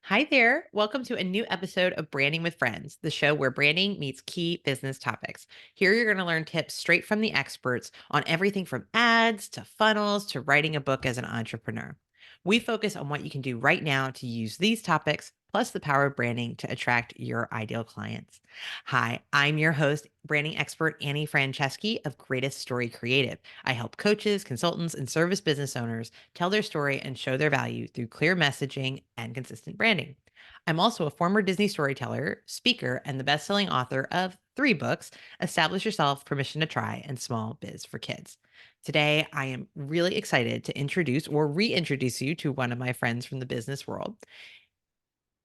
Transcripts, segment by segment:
Hi there. Welcome to a new episode of Branding with Friends, the show where branding meets key business topics. Here you're going to learn tips straight from the experts on everything from ads to funnels to writing a book as an entrepreneur. We focus on what you can do right now to use these topics, plus the power of branding to attract your ideal clients. Hi, I'm your host, branding expert Annie Franceschi of Greatest Story Creative. I help coaches, consultants, and service business owners tell their story and show their value through clear messaging and consistent branding. I'm also a former Disney storyteller, speaker, and the best-selling author of 3 books, Establish Yourself, Permission to Try, and Small Biz for Kids. Today, I am really excited to introduce or reintroduce you to one of my friends from the business world.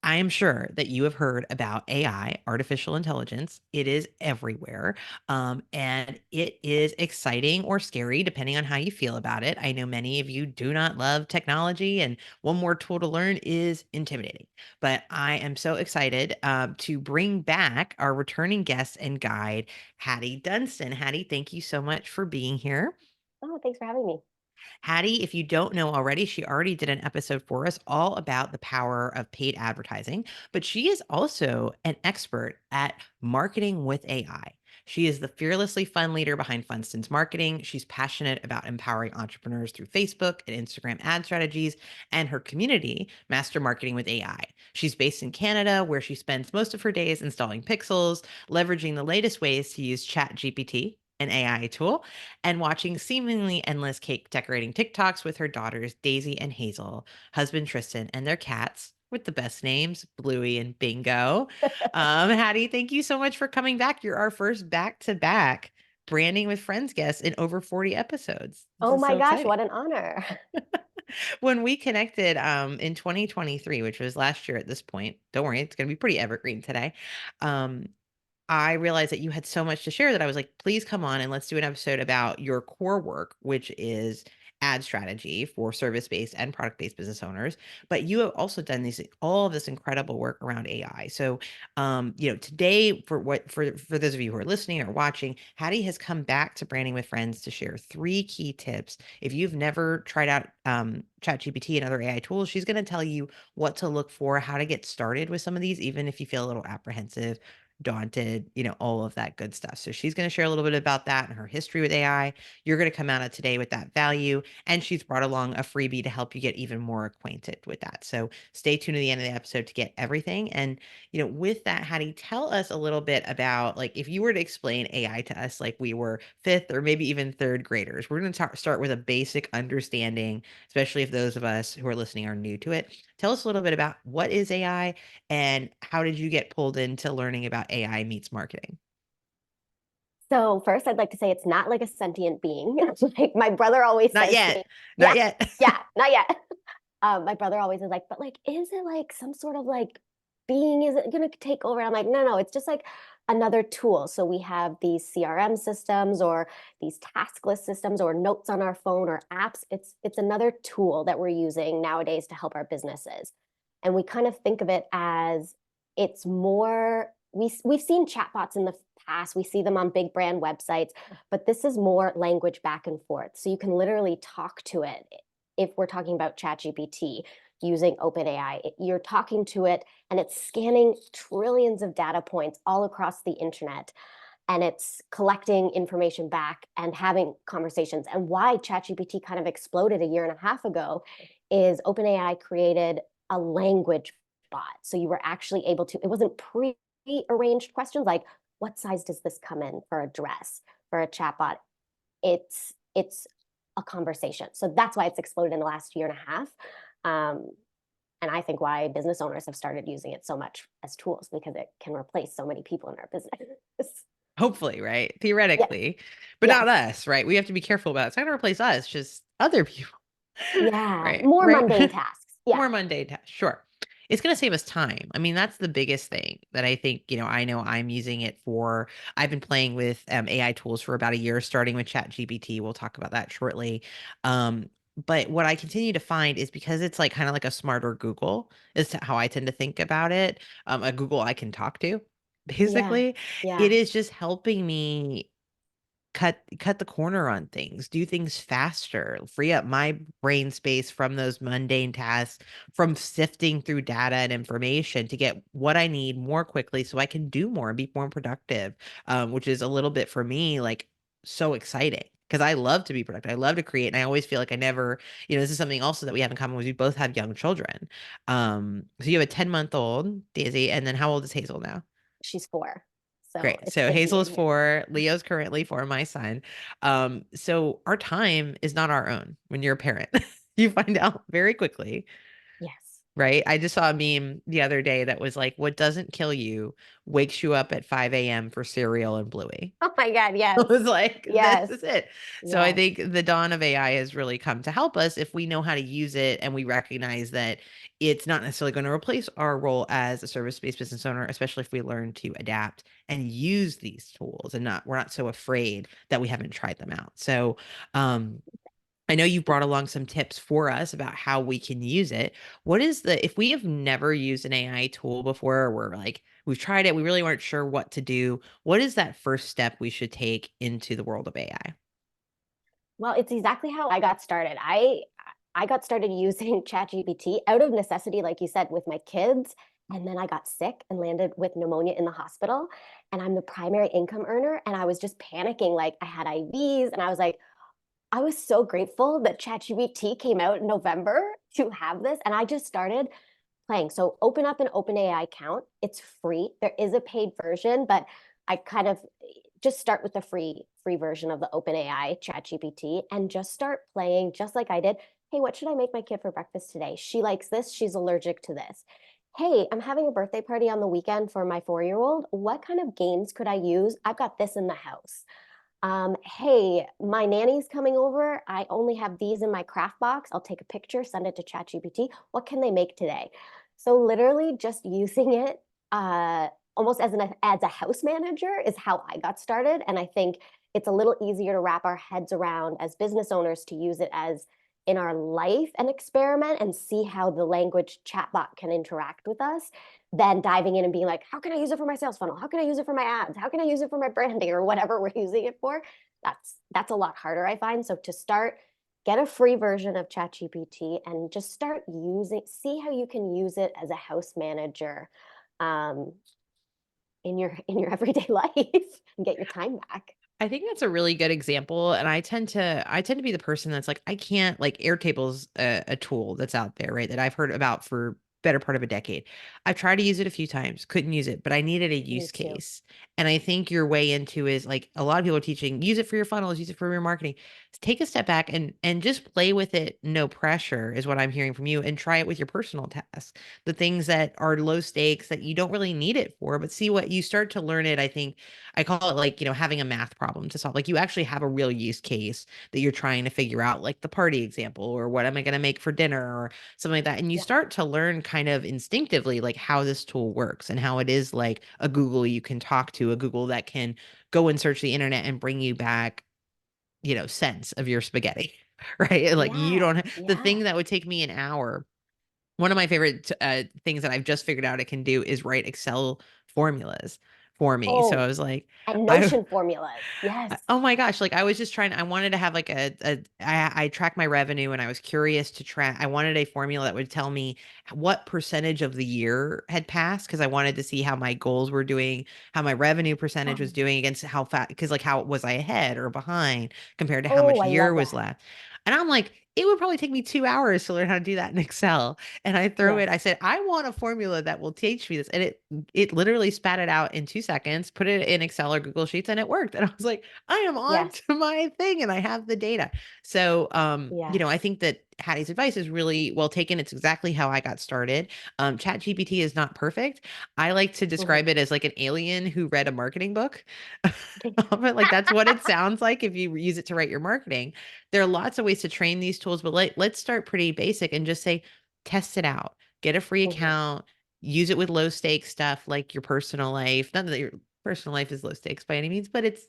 I am sure that you have heard about AI, artificial intelligence. It is everywhere. And it is exciting or scary, depending on how you feel about it. I know many of you do not love technology, and one more tool to learn is intimidating. But I am so excited to bring back our returning guest and guide, Hattie Dunstan. Hattie, thank you so much for being here. Oh, thanks for having me. Hattie, if you don't know already, she already did an episode for us all about the power of paid advertising, but she is also an expert at marketing with AI. She is the fearlessly fun leader behind Funston's Marketing. She's passionate about empowering entrepreneurs through Facebook and Instagram ad strategies and her community, Master Marketing with AI. She's based in Canada, where she spends most of her days installing pixels, leveraging the latest ways to use ChatGPT, an AI tool, and watching seemingly endless cake decorating TikToks with her daughters, Daisy and Hazel, husband Tristan, and their cats with the best names, Bluey and Bingo. Hattie, thank you so much for coming back. You're our first back to back Branding with Friends guest in over 40 episodes. This Oh is my so gosh, exciting. what an honor. When we connected in 2023, which was last year at this point, don't worry, it's going to be pretty evergreen today. Um, I realized that you had so much to share that I was like, please come on and let's do an episode about your core work, which is ad strategy for service-based and product-based business owners. But you have also done all of this incredible work around AI. So, today for those of you who are listening or watching, Hattie has come back to Branding with Friends to share 3 key tips. If you've never tried out ChatGPT and other AI tools, she's going to tell you what to look for, how to get started with some of these, even if you feel a little apprehensive, daunted, all of that good stuff. So she's going to share a little bit about that and her history with AI. You're going to come out of today with that value. And she's brought along a freebie to help you get even more acquainted with that. So stay tuned to the end of the episode to get everything. And, with that, Hattie, tell us a little bit about, like, if you were to explain AI to us like we were fifth or maybe even third graders. We're going to start with a basic understanding, especially if those of us who are listening are new to it. Tell us a little bit about what is AI and how did you get pulled into learning about AI meets marketing? So first, I'd like to say it's not like a sentient being. Like my brother always Not says to me, yet. Not yeah, yet. yeah, not yet. My brother always is like, but like, is it like some sort of like being? Is it gonna take over? I'm like, no, no, it's just like another tool. So we have these CRM systems or these task list systems or notes on our phone or apps. It's another tool that we're using nowadays to help our businesses. And we kind of think of it as it's more we've seen chatbots in the past. We see them on big brand websites, but this is more language back and forth. So you can literally talk to it. If we're talking about ChatGPT using OpenAI, you're talking to it and it's scanning trillions of data points all across the internet and it's collecting information back and having conversations. And why ChatGPT kind of exploded a year and a half ago is OpenAI created a language bot. So you were actually able to, it wasn't pre-arranged questions like, what size does this come in for a dress, for a chatbot? It's a conversation. So that's why it's exploded in the last year and a half. Um, and I think why business owners have started using it so much as tools because it can replace so many people in our business. Hopefully, right? Yes, Theoretically, but not yes, us, right? We have to be careful about it. It's not going to replace us, just other people. yeah. Right, More right. mundane tasks. Yeah, More mundane tasks, sure. It's gonna save us time. I mean, that's the biggest thing that I think, I know I'm using it for. I've been playing with, AI tools for about a year, starting with ChatGPT. We'll talk about that shortly. But what I continue to find is because it's like kinda like a smarter Google is how I tend to think about it, a Google I can talk to, yeah, basically. It yeah. is just helping me cut the corner on things, do things faster, free up my brain space from those mundane tasks, from sifting through data and information to get what I need more quickly so I can do more and be more productive. Which is a little bit for me like so exciting because I love to be productive. I love to create. And I always feel like I never, this is something also that we have in common was we both have young children. So you have a 10-month-old, Daisy, and then how old is Hazel now? She's 4. So Great. it's So busy Hazel is in here. 4, Leo's currently 4, my son. So our time is not our own when you're a parent. You find out very quickly, Yes. right? I just saw a meme the other day that was like, what doesn't kill you wakes you up at 5 a.m. for cereal and Bluey. Oh my God, I yes. was like, this Yes. is it. So I Yes. think the dawn of AI has really come to help us if we know how to use it and we recognize that it's not necessarily going to replace our role as a service-based business owner, especially if we learn to adapt and use these tools and we're not so afraid that we haven't tried them out. So I know you've brought along some tips for us about how we can use it. If we have never used an AI tool before, or we're like, we've tried it, we really weren't sure what to do, what is that first step we should take into the world of AI? Well, it's exactly how I got started. I got started using ChatGPT out of necessity, like you said, with my kids. And then I got sick and landed with pneumonia in the hospital. And I'm the primary income earner. And I was just panicking. Like I had IVs. And I was like, I was so grateful that ChatGPT came out in November to have this. And I just started playing. So open up an OpenAI account. It's free. There is a paid version, but I kind of just start with the free version of the OpenAI ChatGPT and just start playing just like I did. Hey, what should I make my kid for breakfast today? She likes this. She's allergic to this. Hey, I'm having a birthday party on the weekend for my 4-year-old. What kind of games could I use? I've got this in the house. Hey, my nanny's coming over. I only have these in my craft box. I'll take a picture, send it to ChatGPT. What can they make today? So literally just using it almost as a house manager is how I got started. And I think it's a little easier to wrap our heads around as business owners to use it as in our life and experiment and see how the language chatbot can interact with us than diving in and being like, how can I use it for my sales funnel? How can I use it for my ads? How can I use it for my branding or whatever we're using it for? That's a lot harder, I find. So to start, get a free version of ChatGPT and just start using, see how you can use it as a house manager um, in your everyday life and get your time back. I think that's a really good example, and I tend to be the person that's like I can't like Airtable's a tool that's out there, right? That I've heard about for better part of a decade. I've tried to use it a few times, couldn't use it, but I needed a Me use too. case. And I think your way into is like a lot of people are teaching, use it for your funnels, use it for your marketing. Take a step back and just play with it, no pressure is what I'm hearing from you, and try it with your personal tasks. The things that are low stakes that you don't really need it for, but see what you start to learn it, I think I call it like, having a math problem to solve. Like you actually have a real use case that you're trying to figure out, like the party example, or what am I going to make for dinner, or something like that. And you Yeah. start to learn kind of instinctively, like how this tool works and how it is like a Google you can talk to, a Google that can go and search the internet and bring you back, sense of your spaghetti, right? Like you Yeah. don't, the thing Yeah. that would take me an hour, one of my favorite things that I've just figured out it can do is write Excel formulas for me. So Oh, I was like, and I Notion formulas. Yes. oh my gosh, like I was just trying, I wanted to have like I track my revenue and I was curious to track, I wanted a formula that would tell me what percentage of the year had passed because I wanted to see how my goals were doing, how my revenue percentage was Oh, doing against how fast, because like how was I ahead or behind compared to how oh, much I year love was that. left. And I'm like, it would probably take me 2 hours to learn how to do that in Excel. And I throw it, I Yes. said, I want a formula that will teach me this. And it literally spat it out in 2 seconds, put it in Excel or Google Sheets, and it worked. And I was like, I am on Yes. to my thing and I have the data. So, I Yes. think that Hattie's advice is really well taken. It's exactly how I got started. ChatGPT is not perfect. I like to Mhm. describe it as like an alien who read a marketing book. But like that's what it sounds like if you use it to write your marketing. There are lots of ways to train these tools, but let's start pretty basic and just say, test it out. Get a free Mhm. account, use it with low stakes stuff like your personal life. Not that your personal life is low stakes by any means, but it's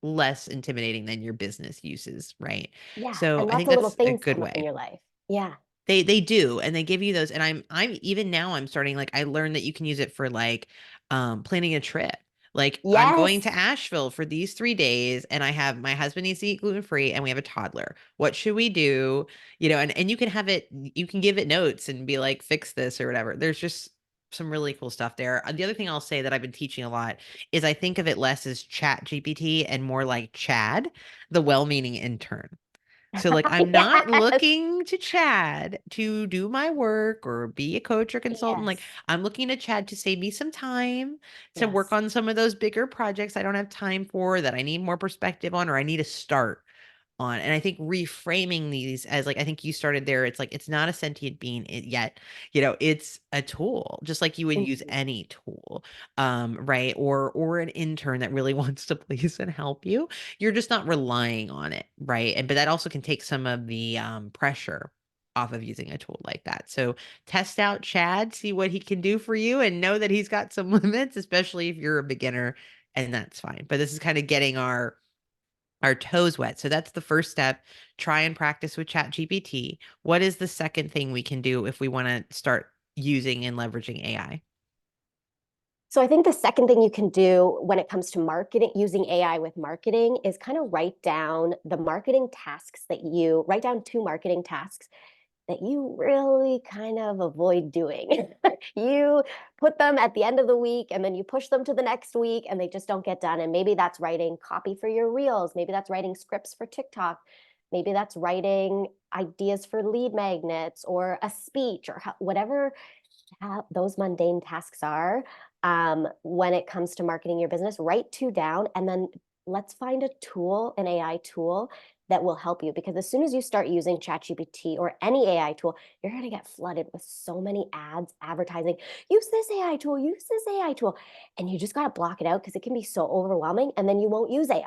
less intimidating than your business uses, right? Yeah, So and I lots think of little that's a things good come up in way. your life. Yeah. They do, and they give you those, and I'm even now I'm starting, like I learned that you can use it for like planning a trip. Like, I'm going to Yes. Asheville for these 3 days, and I have my husband needs to eat gluten free, and we have a toddler. What should we do? And you can have it, you can give it notes and be like, fix this or whatever. There's just some really cool stuff there. The other thing I'll say that I've been teaching a lot is I think of it less as Chat GPT and more like Chad, the well-meaning intern. So, like, I'm not Yes. looking to Chad to do my work or be a coach or consultant. Like, Yes. I'm looking to Chad to save me some time to work Yes. on some of those bigger projects I don't have time for that I need more perspective on or I need to start on. And I think reframing these as like, I think you started there. It's like, it's not a sentient being yet, it's a tool, just like you would use Mhm. any tool. Right. Or an intern that really wants to please and help you. You're just not relying on it. Right. And, but that also can take some of the pressure off of using a tool like that. So test out Chad, see what he can do for you and know that he's got some limits, especially if you're a beginner, and that's fine. But this is kind of getting our toes wet. So that's the first step. Try and practice with Chat GPT. What is the second thing we can do if we want to start using and leveraging AI? So I think the second thing you can do when it comes to marketing, using AI with marketing, is kind of write down two marketing tasks that you really kind of avoid doing. You put them at the end of the week and then you push them to the next week and they just don't get done. And maybe that's writing copy for your reels. Maybe that's writing scripts for TikTok. Maybe that's writing ideas for lead magnets or a speech or whatever those mundane tasks are. When it comes to marketing your business, write two down and then let's find a tool, an AI tool that will help you. Because as soon as you start using ChatGPT or any AI tool, you're going to get flooded with so many ads advertising, use this AI tool, use this AI tool. And you just got to block it out because it can be so overwhelming and then you won't use AI.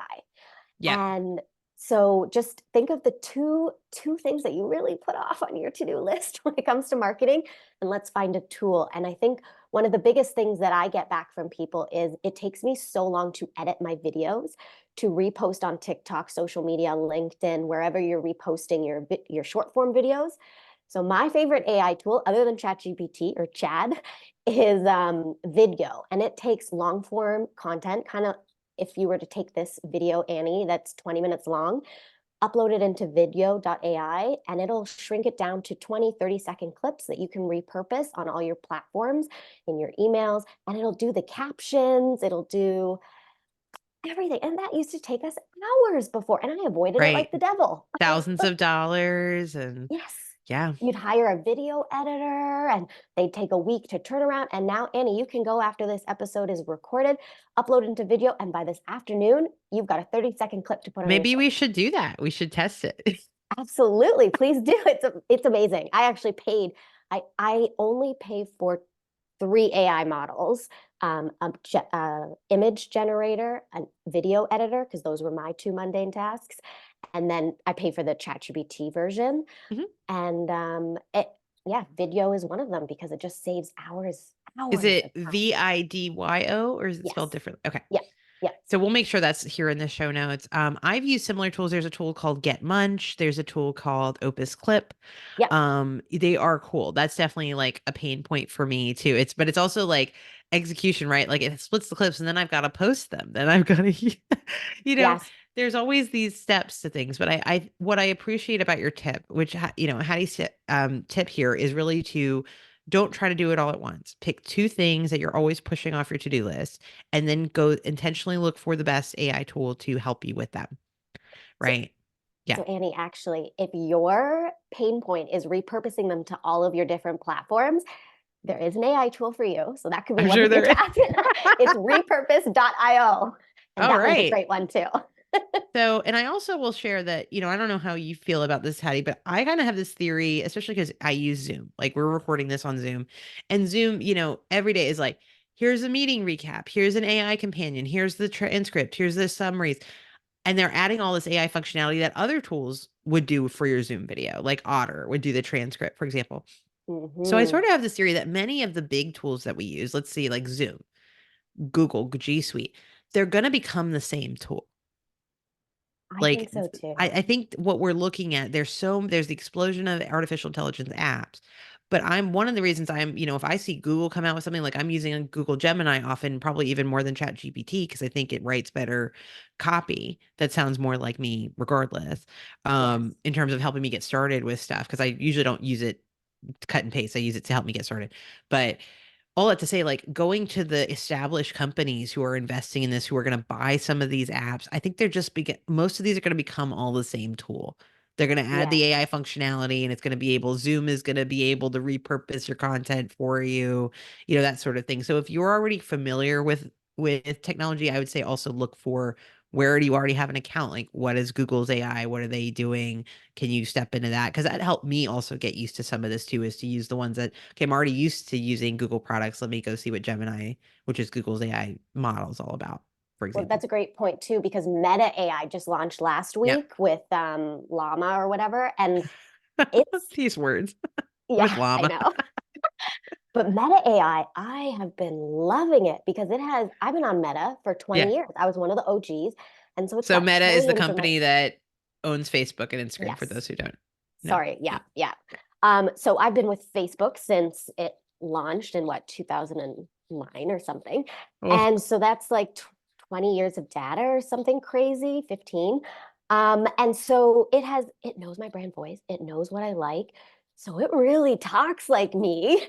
Yep. And so just think of the two things that you really put off on your to-do list when it comes to marketing, and let's find a tool. And I think one of the biggest things that I get back from people is it takes me so long to edit my videos, to repost on TikTok, social media, LinkedIn, wherever you're reposting your short form videos. So my favorite AI tool, other than ChatGPT or Chad, is Video, and it takes long form content, kind of if you were to take this video, Annie, that's 20 minutes long, upload it into video.ai, and it'll shrink it down to 20, 30-second clips that you can repurpose on all your platforms, in your emails, and it'll do the captions, it'll do everything. And that used to take us hours before, and I avoided it Right. like the devil. Thousands of dollars. And Yes. yeah. You'd hire a video editor and they'd take a week to turn around. And now, Annie, you can go after this episode is recorded, upload into video, and by this afternoon, you've got a 30-second clip to put on your Maybe story. we should do that. We should test it. Absolutely. Please do. It's amazing. I actually paid, I only pay for three AI models, image generator, a video editor, because those were my two mundane tasks. And then I pay for the ChatGPT version. Mhm. And yeah, video is one of them because it just saves hours, Is hours it of time. VIDYO or is it spelled Yes. differently? Okay. Yeah. Yeah. So we'll make sure that's here in the show notes. I've used similar tools. There's a tool called Get Munch. There's a tool called Opus Clip. Yep. They are cool. That's definitely like a pain point for me too. But it's also like execution, right? Like it splits the clips and then I've got to post them. Then I've got to, you know, Yes. there's always these steps to things. But what I appreciate about your tip, which, Hattie's tip here is really to don't try to do it all at once. Pick two things that you're always pushing off your to-do list and then go intentionally look for the best AI tool to help you with them. So Right. Yeah. So Annie, actually, if your pain point is repurposing them to all of your different platforms, there is an AI tool for you. So that could be I'm one sure of your there is. tasks. It's repurpose.io. And All that one's a right. great one too. So, and I also will share that, I don't know how you feel about this, Hattie, but I kind of have this theory, especially because I use Zoom. Like we're recording this on Zoom, and Zoom, every day is like, here's a meeting recap, here's an AI companion, here's the transcript, here's the summaries. And they're adding all this AI functionality that other tools would do for your Zoom video, like Otter would do the transcript, for example. So I Hmm. sort of have this theory that many of the big tools that we use, let's see, like Zoom, Google, G Suite, they're going to become the same tool. I think Like so I too. think what we're looking at, there's the explosion of artificial intelligence apps, But I'm one of the reasons if I see Google come out with something, like I'm using a Google Gemini often, probably even more than ChatGPT, because I think it writes better copy that sounds more like me regardless, Yes. in terms of helping me get started with stuff. Because I usually don't use it to cut and paste. I use it to help me get started. But all that to say, like going to the established companies who are investing in this, who are going to buy some of these apps, I think most of these are going to become all the same tool. They're going to add the Yes. AI functionality, and it's going to be able, Zoom is going to be able to repurpose your content for you, that sort of thing. So if you're already familiar with technology, I would say also look for, where do you already have an account? Like, what is Google's AI? What are they doing? Can you step into that? Because that helped me also get used to some of this too, is to use the ones that, okay, I'm already used to using Google products. Let me go see what Gemini, which is Google's AI model, is all about, for Well, example. that's a great point too, because Meta AI just launched last Yeah. week with Llama or whatever, and it's These words with yeah, I llama. know. But Meta AI, I have been loving it because I've been on Meta for Yeah. 20 years. I was one of the OGs. And so it's So got Meta is the trillions of my, company that owns Facebook and Instagram, for yes, those who don't know. sorry. Yeah. Yeah, yeah. So I've been with Facebook since it launched in what, 2009 or something. Oh, And so that's like 20 years of data or something crazy, 15. And so it knows my brand voice, it knows what I like. So it really talks like me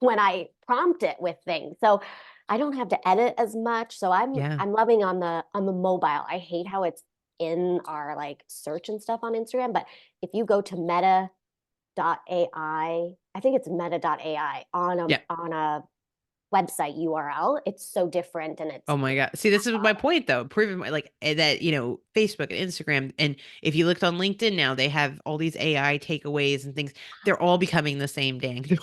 when I prompt it with things. So I don't have to edit as much. So I'm yeah. I'm loving on the mobile. I hate how it's in our like search and stuff on Instagram, but if you go to meta.ai, I think it's meta.ai Yeah. on a website URL, it's so different and Oh my God. See, this is my point though. Proving like that, Facebook and Instagram. And if you looked on LinkedIn now, they have all these AI takeaways and things. They're all becoming the same dang tool.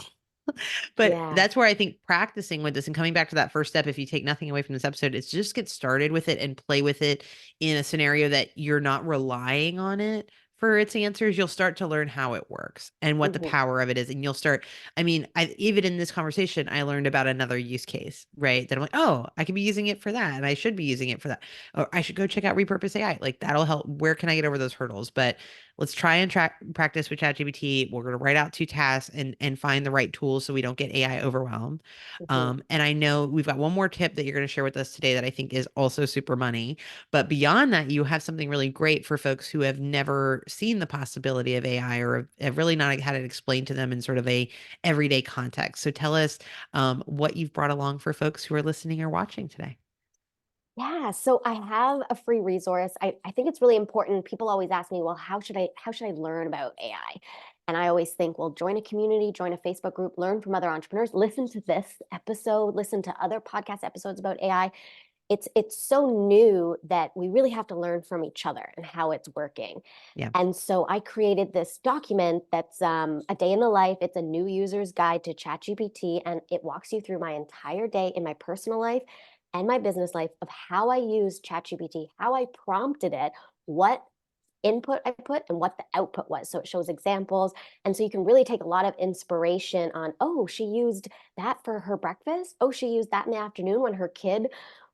But yeah. that's where I think practicing with this and coming back to that first step, if you take nothing away from this episode, is just get started with it and play with it in a scenario that you're not relying on it for its answers. You'll start to learn how it works and what the Hmm. power of it is. And you'll start, I mean, even in this conversation, I learned about another use case, right? That I'm like, oh, I could be using it for that. And I should be using it for that. Or I should go check out Repurpose AI. Like that'll help. Where can I get over those hurdles? But let's try and practice with ChatGPT. We're going to write out 2 tasks and find the right tools so we don't get AI overwhelmed. Hmm. And I know we've got one more tip that you're going to share with us today that I think is also super money. But beyond that, you have something really great for folks who have never seen the possibility of AI, or have really not had it explained to them in sort of a everyday context. So tell us what you've brought along for folks who are listening or watching today. Yeah, so I have a free resource. I think it's really important. People always ask me, well, how should I learn about AI? And I always think, well, join a community, join a Facebook group, learn from other entrepreneurs, listen to this episode, listen to other podcast episodes about AI. It's so new that we really have to learn from each other and how it's working. Yeah. And so I created this document that's a day in the life. It's a new user's guide to ChatGPT, and it walks you through my entire day in my personal life and my business life of how I use ChatGPT, how I prompted it, what input I put, and what the output was. So it shows examples. And so you can really take a lot of inspiration on, oh, she used that for her breakfast. Oh, she used that in the afternoon when her kid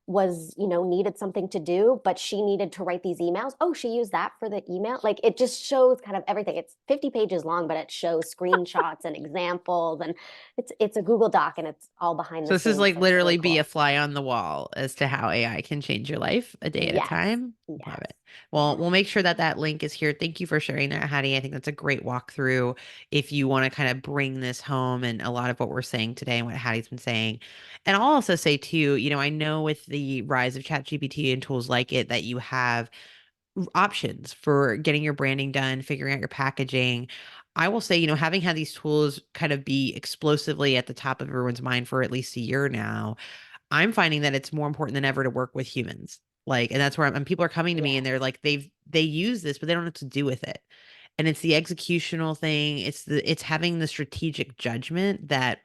was, needed something to do, but she needed to write these emails. Oh, she used that for the email. Like it just shows kind of everything. It's 50 pages long, but it shows screenshots and examples. And it's a Google Doc and it's all behind So the this is scenes. like So it's really literally be a cool. fly on the wall as to how AI can change your life a day at a Yes. time. Love Yes. it. Well, we'll make sure that that link is here. Thank you for sharing that, Hattie. I think that's a great walkthrough if you want to kind of bring this home, and a lot of what we're saying today and what Hattie's been saying. And I'll also say too, I know with the rise of ChatGPT and tools like it, that you have options for getting your branding done, figuring out your packaging. I will say, having had these tools kind of be explosively at the top of everyone's mind for at least a year now, I'm finding that it's more important than ever to work with humans. Like, and that's where and people are coming to me and Yes. they're like, they use this, but they don't know what to do with it. And it's the executional thing. It's having the strategic judgment that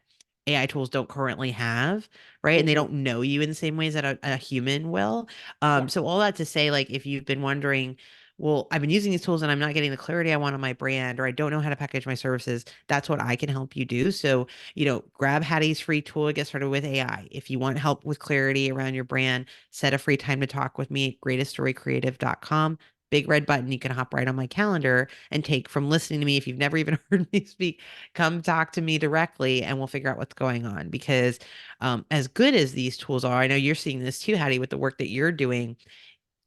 AI tools don't currently have, right? And they Hmm. don't know you in the same ways that a human will. Yeah. So all that to say, like, if you've been wondering, well, I've been using these tools and I'm not getting the clarity I want on my brand, or I don't know how to package my services, that's what I can help you do. So, grab Hattie's free tool to get started with AI. If you want help with clarity around your brand, set a free time to talk with me at greateststorycreative.com. big red button. You can hop right on my calendar and take from listening to me. If you've never even heard me speak, come talk to me directly and we'll figure out what's going on. Because as good as these tools are, I know you're seeing this too, Hattie, with the work that you're doing.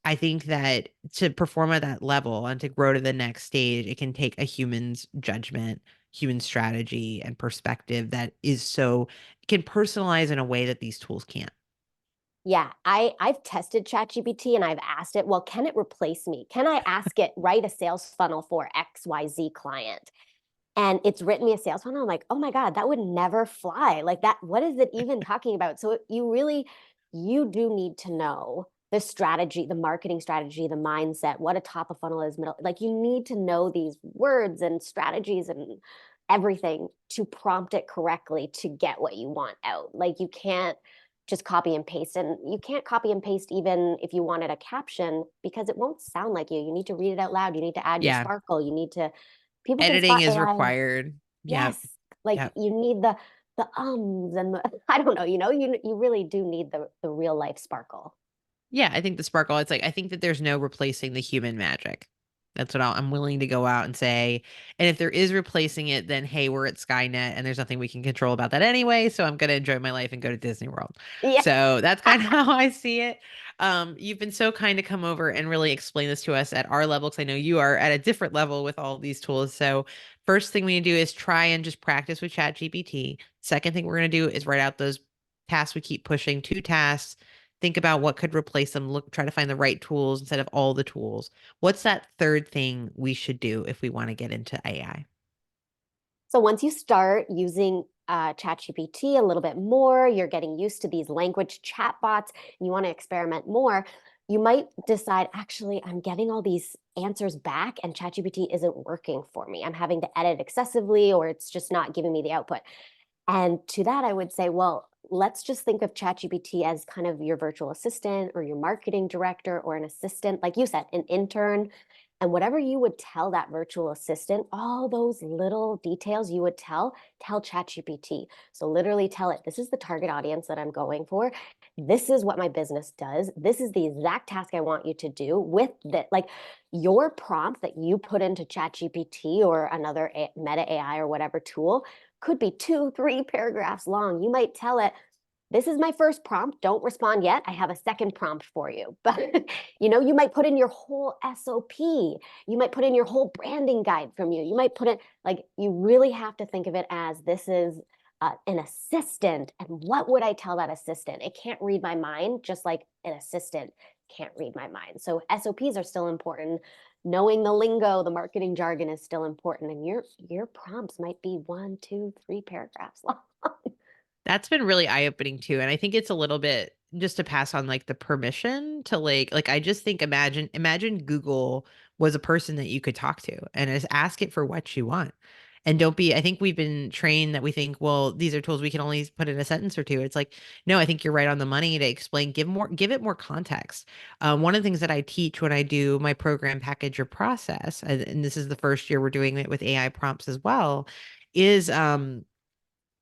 I think that to perform at that level and to grow to the next stage, it can take a human's judgment, human strategy, and perspective that is so, can personalize in a way that these tools can't. Yeah, I've tested ChatGPT and I've asked it, well, can it replace me? Can I ask it write a sales funnel for XYZ client? And it's written me a sales funnel. I'm like, oh my God, that would never fly. Like that, what is it even talking about? So you really, you do need to know the strategy, the marketing strategy, the mindset, what a top of funnel is, middle. Like you need to know these words and strategies and everything to prompt it correctly to get what you want out. Like you can't just copy and paste. And you can't copy and paste even if you wanted a caption because it won't sound like you. You need to read it out loud. You need to add your Yeah. sparkle. You need to, people can Editing spot is AI. required. Yep. Yes. Like Yep. you need the ums and the, I don't know, you really do need the real life sparkle. Yeah, I think the sparkle, it's like, I think that there's no replacing the human magic. That's what I'm willing to go out and say. And if there is replacing it, then hey, we're at Skynet and there's nothing we can control about that anyway. So I'm going to enjoy my life and go to Disney World. Yeah. So that's kind of how I see it. You've been so kind to come over and really explain this to us at our level, because I know you are at a different level with all these tools. So first thing we need to do is try and just practice with ChatGPT. Second thing we're going to do is write out those tasks we keep pushing, 2 tasks, think about what could replace them, look, try to find the right tools instead of all the tools. What's that third thing we should do if we want to get into AI? So once you start using ChatGPT a little bit more, you're getting used to these language chatbots, and you want to experiment more, you might decide, actually, I'm getting all these answers back and ChatGPT isn't working for me. I'm having to edit excessively, or it's just not giving me the output. And to that, I would say, well, let's just think of ChatGPT as kind of your virtual assistant or your marketing director or an assistant, like you said, an intern. And whatever you would tell that virtual assistant, all those little details you would tell ChatGPT. So literally tell it, this is the target audience that I'm going for. This is what my business does. This is the exact task I want you to do with that. Like your prompt that you put into ChatGPT or another Meta AI or whatever tool could be 2, 3 paragraphs long. You might tell it, this is my first prompt. Don't respond yet. I have a second prompt for you. But you might put in your whole SOP. You might put in your whole branding guide from you. You might put it like you really have to think of it as this is an assistant. And what would I tell that assistant? It can't read my mind, just like an assistant can't read my mind. So SOPs are still important. Knowing the lingo, the marketing jargon is still important. And your prompts might be 1, 2, 3 paragraphs long. That's been really eye-opening too. And I think it's a little bit just to pass on like the permission to like I just think imagine Google was a person that you could talk to and just ask it for what you want. And don't be, I think we've been trained that we think, well, these are tools we can only put in a sentence or two. It's like, no, I think you're right on the money to explain, give it more context. One of the things that I teach when I do my program package or process, and this is the first year we're doing it with AI prompts as well, is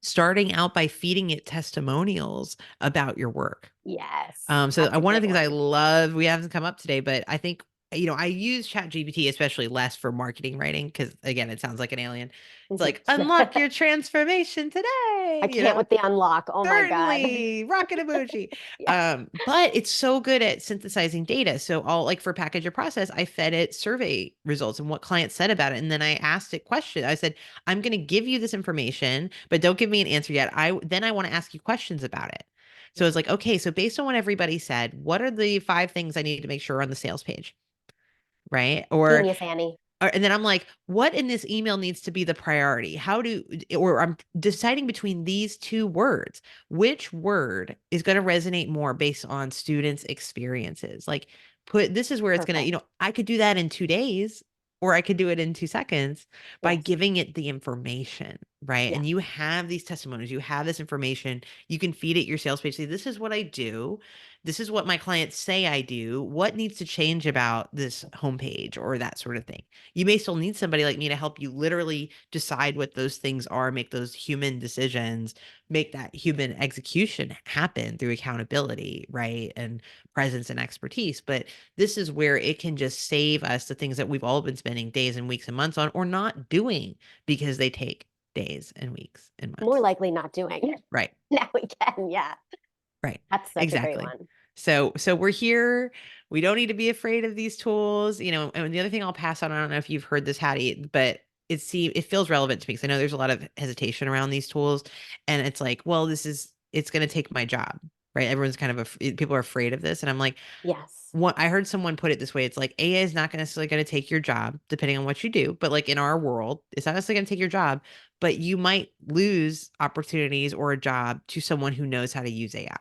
starting out by feeding it testimonials about your work. Yes, So that's a one of good the things I one. love, we haven't come up today, but I think, I use ChatGPT especially less for marketing writing because again, it sounds like an alien. It's like, unlock your transformation I today, can't with the unlock. Oh my God. certainly rocket emoji. Yeah. But it's so good at synthesizing data. So all like for package or process, I fed it survey results and what clients said about it. And then I asked it questions. I said, I'm going to give you this information, but don't give me an answer yet. I want to ask you questions about it. So it's like, okay, so based on what everybody said, what are the 5 things I need to make sure are on the sales page? Right. Genius, Annie. And then I'm like, what in this email needs to be the priority? Or I'm deciding between these 2 words. Which word is going to resonate more based on students' experiences? Like, this is where it's going to, Perfect. I could do that in 2 days, or I could do it in 2 seconds by Yes. giving it the information. right? Yeah. And you have these testimonies, you have this information, you can feed it your sales page. Say, this is what I do. This is what my clients say I do. What needs to change about this homepage or that sort of thing? You may still need somebody like me to help you literally decide what those things are, make those human decisions, make that human execution happen through accountability, right? And presence and expertise. But this is where it can just save us the things that we've all been spending days and weeks and months on or not doing because they take days and weeks and More months. likely not doing. Right. Now we can. Yeah. Right. That's such a great Exactly. one. So we're here. We don't need to be afraid of these tools, and the other thing I'll pass on, I don't know if you've heard this, Hattie, but it feels relevant to me because I know there's a lot of hesitation around these tools. And it's like, well, it's going to take my job, right? Everyone's kind of, people are afraid of this. And I'm like, Yes. what I heard someone put it this way, it's like AI is not necessarily going to take your job, depending on what you do. But like in our world, it's not necessarily going to take your job, but you might lose opportunities or a job to someone who knows how to use AI.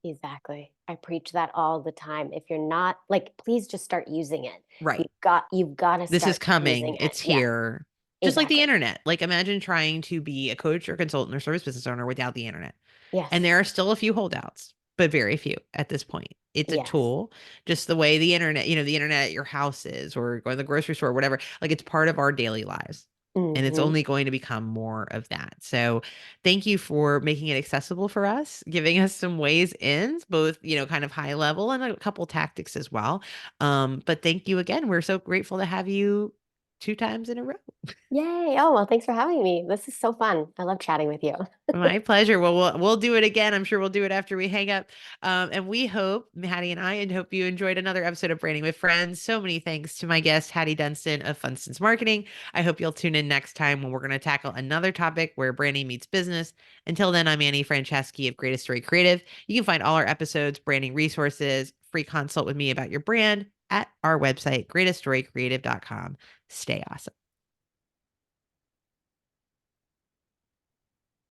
Exactly. I preach that all the time. If you're not like, please just start using it. Right. You've got to This is start coming. using it. It's Yeah, here. Just like the exactly. internet. Like imagine trying to be a coach or consultant or service business owner without the internet. And Yes. there are still a few holdouts, but very few at this point. It's a Yes. tool, just the way the internet, the internet at your house is, or going to the grocery store, whatever. Like it's part of our daily lives. And it's Hmm. only going to become more of that. So thank you for making it accessible for us, giving us some ways in, both, kind of high level and a couple tactics as well. But thank you again. We're so grateful to have you two times in a row. Yay. Oh, well, thanks for having me. This is so fun. I love chatting with you. My pleasure. Well, we'll do it again. I'm sure we'll do it after we hang up. And we hope, Hattie and I, and hope you enjoyed another episode of Branding with Friends. So many thanks to my guest, Hattie Dunstan of Funstance Marketing. I hope you'll tune in next time when we're going to tackle another topic where branding meets business. Until then, I'm Annie Franceschi of Greatest Story Creative. You can find all our episodes, branding resources, free consult with me about your brand at our website, greateststorycreative.com. Stay awesome.